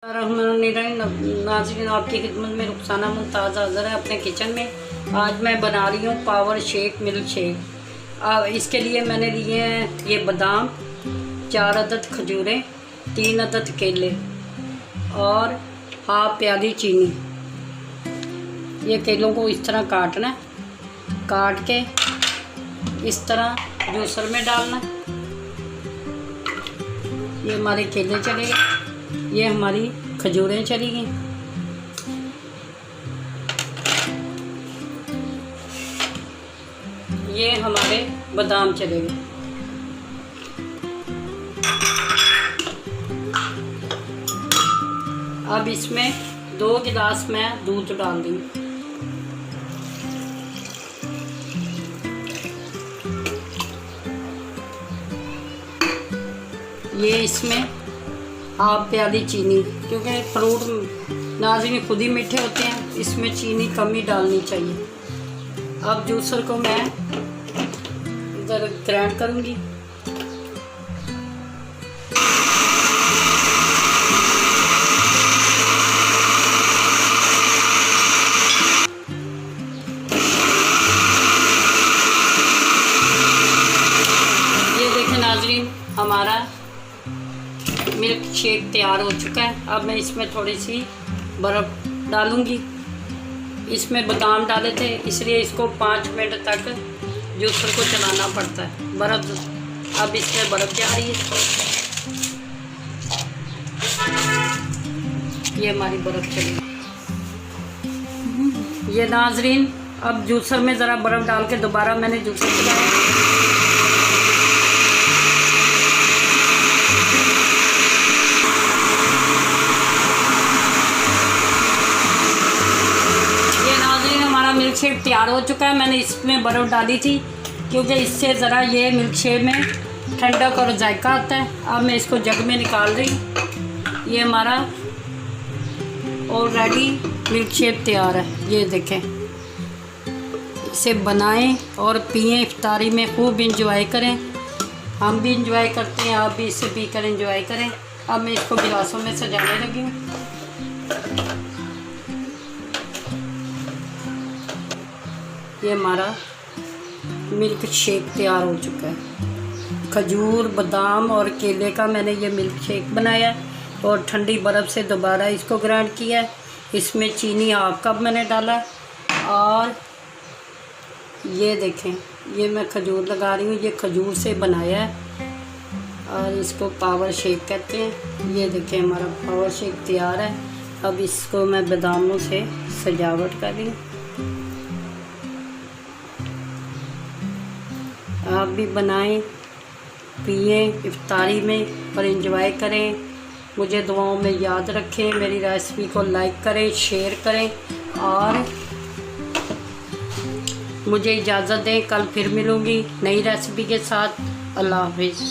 नाज़रीन, आपकी खिदमत में रुखसाना मुमताज़ हाज़िर है अपने किचन में। आज मैं बना रही हूँ पावर शेक मिल्क शेक। इसके लिए मैंने लिए हैं ये बादाम, 4 अदद खजूरें, 3 अदद केले और हाफ प्याली चीनी। ये केलों को इस तरह काटना, काट के इस तरह जूसर में डालना। ये हमारे केले चले गए, ये हमारी खजूरें चली गई। ये हमारे बादाम चले गए। अब इसमें 2 गिलास मैं दूध डाल दूँ। ये इसमें हाफ प्याली चीनी, क्योंकि फ्रूट नाज़रीन खुद ही मीठे होते हैं, इसमें चीनी कम ही डालनी चाहिए। अब जूसर को मैं इधर ग्राइंड करूँगी। ये देखें नाज़रीन, हमारा मिल्क शेक तैयार हो चुका है। अब मैं इसमें थोड़ी सी बर्फ़ डालूंगी। इसमें बादाम डाले थे, इसलिए इसको 5 मिनट तक जूसर को चलाना पड़ता है। बर्फ़, अब इसमें बर्फ़ जा रही है। ये हमारी बर्फ़ चली। ये नाज़रीन, अब जूसर में ज़रा बर्फ़ डाल के दोबारा मैंने जूसर चलाया। मिल्क शेक तैयार हो चुका है। मैंने इसमें बर्फ़ डाली थी क्योंकि इससे ज़रा ये मिल्क शेक में ठंडक और जायका आता है। अब मैं इसको जग में निकाल रही हूँ। ये हमारा ऑलरेडी मिल्क शेक तैयार है। ये देखें, इसे बनाएं और पिएं, इफ्तारी में खूब इंजॉय करें। हम भी इंजॉय करते हैं, आप भी इसे पी कर इंजॉय करें। अब मैं इसको गिलासों में सजाने लगी हूँ। ये हमारा मिल्क शेक तैयार हो चुका है। खजूर, बादाम और केले का मैंने ये मिल्क शेक बनाया और ठंडी बर्फ़ से दोबारा इसको ग्राइंड किया। इसमें चीनी हाफ कप मैंने डाला और ये देखें, ये मैं खजूर लगा रही हूँ। ये खजूर से बनाया है और इसको पावर शेक कहते हैं। ये देखें, हमारा पावर शेक तैयार है। अब इसको मैं बादामों से सजावट कर रही हूँ। आप भी बनाएं, पिए इफ्तारी में और एंजॉय करें। मुझे दुआओं में याद रखें। मेरी रेसिपी को लाइक करें, शेयर करें और मुझे इजाज़त दें। कल फिर मिलूँगी नई रेसिपी के साथ। अल्लाह हाफिज़।